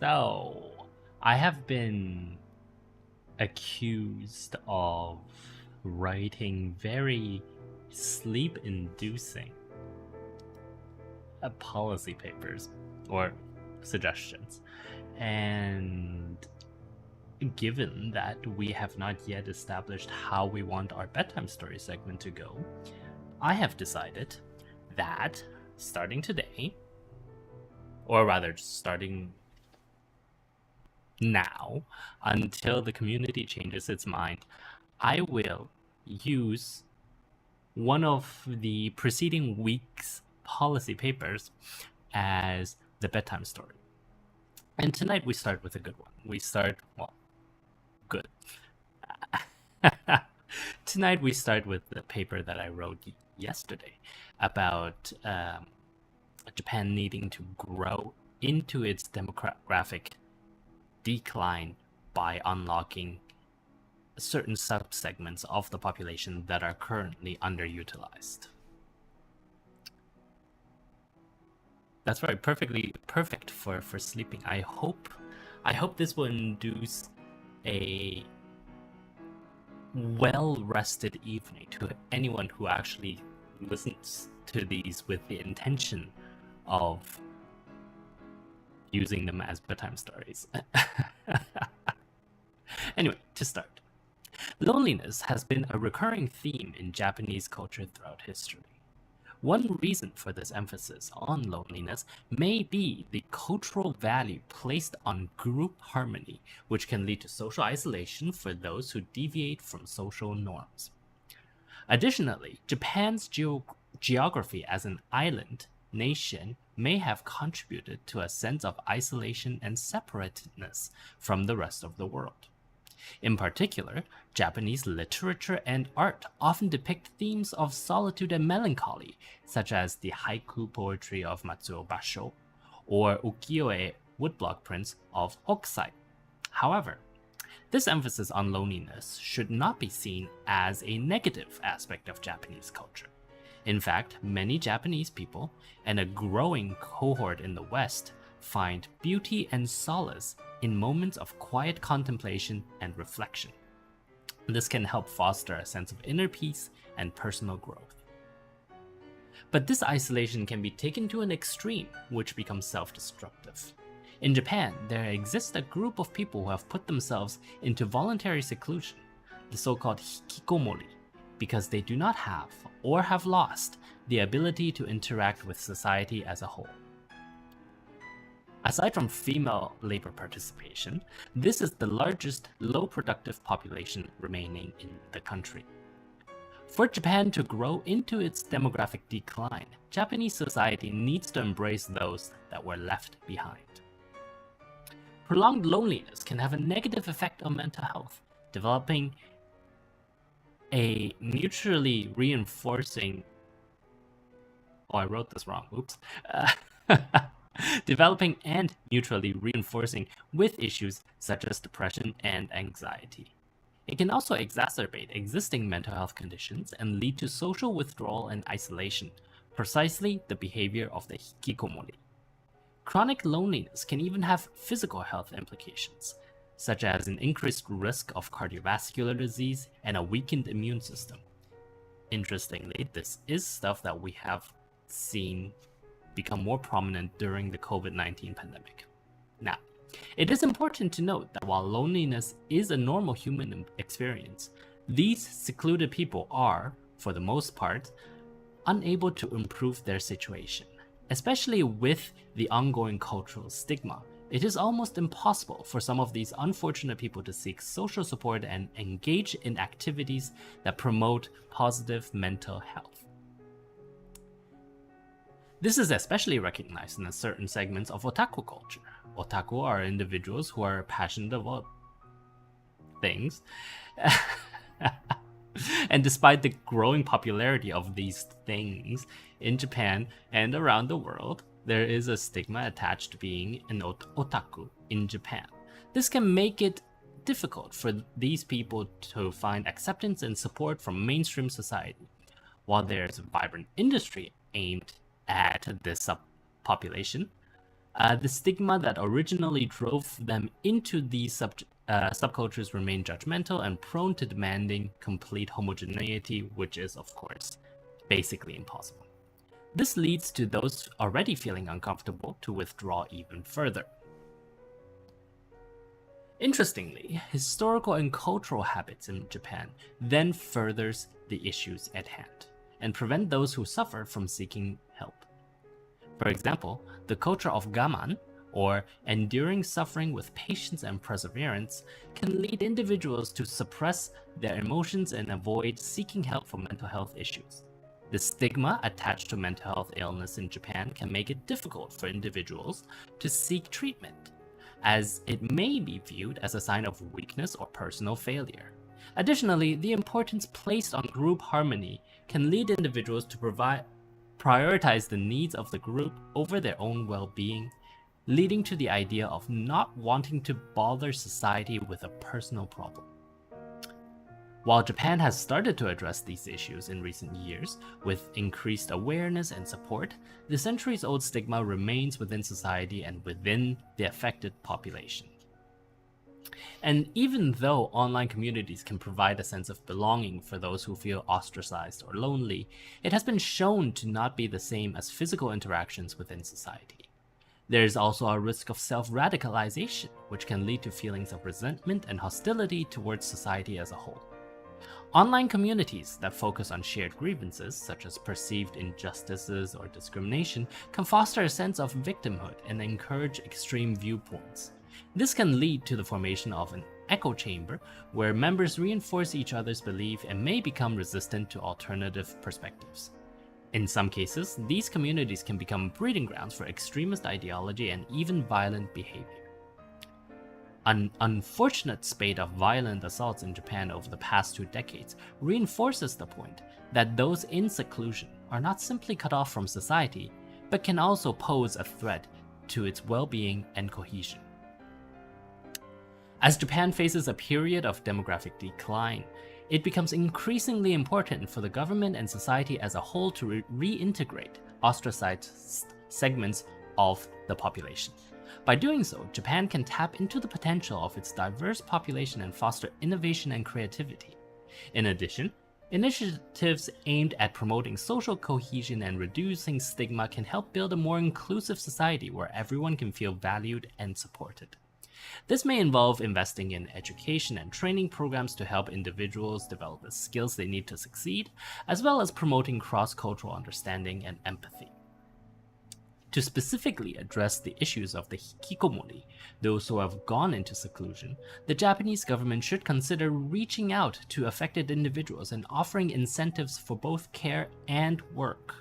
So, I have been accused of writing very sleep inducing policy papers or suggestions. And given that we have not yet established how we want our bedtime story segment to go, I have decided that starting today, or rather just starting now until the community changes its mind, I will use one of the preceding week's policy papers as the bedtime story. And tonight we start with a good one. Good. Tonight we start with the paper that I wrote yesterday about Japan needing to grow into its demographic decline by unlocking certain subsegments of the population that are currently underutilized. That's right, perfect for sleeping. I hope this will induce a well-rested evening to anyone who actually listens to these with the intention of using them as bedtime stories. Anyway, to start. Loneliness has been a recurring theme in Japanese culture throughout history. One reason for this emphasis on loneliness may be the cultural value placed on group harmony, which can lead to social isolation for those who deviate from social norms. Additionally, Japan's geography as an island nation may have contributed to a sense of isolation and separateness from the rest of the world. In particular, Japanese literature and art often depict themes of solitude and melancholy, such as the haiku poetry of Matsuo Basho or ukiyo-e woodblock prints of Hokusai. However, this emphasis on loneliness should not be seen as a negative aspect of Japanese culture. In fact, many Japanese people, and a growing cohort in the West, find beauty and solace in moments of quiet contemplation and reflection. This can help foster a sense of inner peace and personal growth. But this isolation can be taken to an extreme, which becomes self-destructive. In Japan, there exists a group of people who have put themselves into voluntary seclusion, the so-called hikikomori, because they do not have, or have lost, the ability to interact with society as a whole. Aside from female labor participation, this is the largest low productive population remaining in the country. For Japan to grow into its demographic decline, Japanese society needs to embrace those that were left behind. Prolonged loneliness can have a negative effect on mental health, developing a mutually reinforcing. Oh, I wrote this wrong. Oops. Developing and mutually reinforcing with issues such as depression and anxiety. It can also exacerbate existing mental health conditions and lead to social withdrawal and isolation, precisely the behavior of the hikikomori. Chronic loneliness can even have physical health implications, such as an increased risk of cardiovascular disease and a weakened immune system. Interestingly, this is stuff that we have seen become more prominent during the COVID-19 pandemic. Now, it is important to note that while loneliness is a normal human experience, these secluded people are, for the most part, unable to improve their situation. Especially with the ongoing cultural stigma, it is almost impossible for some of these unfortunate people to seek social support and engage in activities that promote positive mental health. This is especially recognized in certain segments of otaku culture. Otaku are individuals who are passionate about things. And despite the growing popularity of these things in Japan and around the world, there is a stigma attached to being an otaku in Japan. This can make it difficult for these people to find acceptance and support from mainstream society. While there's a vibrant industry aimed at this subpopulation, The stigma that originally drove them into these subcultures remain judgmental and prone to demanding complete homogeneity, which is, of course, basically impossible. This leads to those already feeling uncomfortable to withdraw even further. Interestingly, historical and cultural habits in Japan then furthers the issues at hand and prevent those who suffer from seeking help. For example, the culture of gaman, or enduring suffering with patience and perseverance, can lead individuals to suppress their emotions and avoid seeking help for mental health issues. The stigma attached to mental health illness in Japan can make it difficult for individuals to seek treatment, as it may be viewed as a sign of weakness or personal failure. Additionally, the importance placed on group harmony can lead individuals to prioritize the needs of the group over their own well-being, leading to the idea of not wanting to bother society with a personal problem. While Japan has started to address these issues in recent years with increased awareness and support, the centuries-old stigma remains within society and within the affected population. And even though online communities can provide a sense of belonging for those who feel ostracized or lonely, it has been shown to not be the same as physical interactions within society. There is also a risk of self-radicalization, which can lead to feelings of resentment and hostility towards society as a whole. Online communities that focus on shared grievances, such as perceived injustices or discrimination, can foster a sense of victimhood and encourage extreme viewpoints. This can lead to the formation of an echo chamber where members reinforce each other's belief and may become resistant to alternative perspectives. In some cases, these communities can become breeding grounds for extremist ideology and even violent behavior. An unfortunate spate of violent assaults in Japan over the past 2 decades reinforces the point that those in seclusion are not simply cut off from society, but can also pose a threat to its well-being and cohesion. As Japan faces a period of demographic decline, it becomes increasingly important for the government and society as a whole to reintegrate ostracized segments of the population. By doing so, Japan can tap into the potential of its diverse population and foster innovation and creativity. In addition, initiatives aimed at promoting social cohesion and reducing stigma can help build a more inclusive society where everyone can feel valued and supported. This may involve investing in education and training programs to help individuals develop the skills they need to succeed, as well as promoting cross-cultural understanding and empathy. To specifically address the issues of the hikikomori, those who have gone into seclusion, the Japanese government should consider reaching out to affected individuals and offering incentives for both care and work.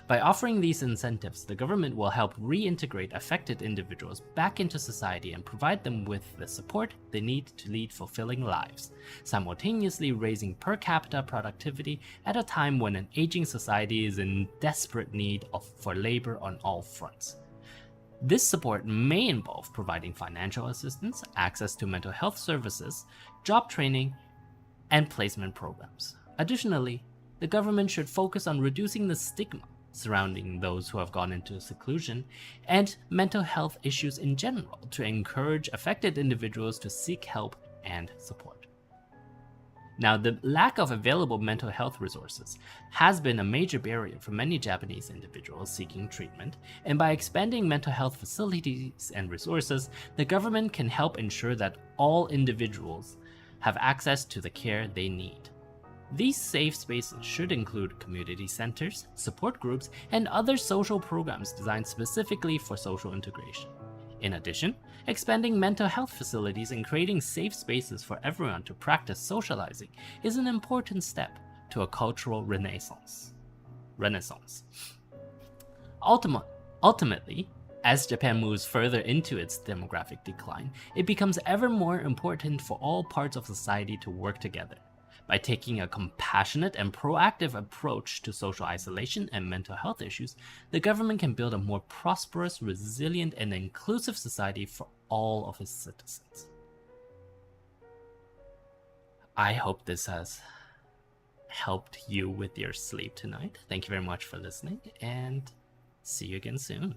By offering these incentives, the government will help reintegrate affected individuals back into society and provide them with the support they need to lead fulfilling lives, simultaneously raising per capita productivity at a time when an aging society is in desperate need for labor on all fronts. This support may involve providing financial assistance, access to mental health services, job training, and placement programs. Additionally, the government should focus on reducing the stigma surrounding those who have gone into seclusion and mental health issues in general to encourage affected individuals to seek help and support. Now, the lack of available mental health resources has been a major barrier for many Japanese individuals seeking treatment, and by expanding mental health facilities and resources, the government can help ensure that all individuals have access to the care they need. These safe spaces should include community centers, support groups, and other social programs designed specifically for social integration. In addition, expanding mental health facilities and creating safe spaces for everyone to practice socializing is an important step to a cultural renaissance. Ultimately, as Japan moves further into its demographic decline, it becomes ever more important for all parts of society to work together. By taking a compassionate and proactive approach to social isolation and mental health issues, the government can build a more prosperous, resilient, and inclusive society for all of its citizens. I hope this has helped you with your sleep tonight. Thank you very much for listening, and see you again soon.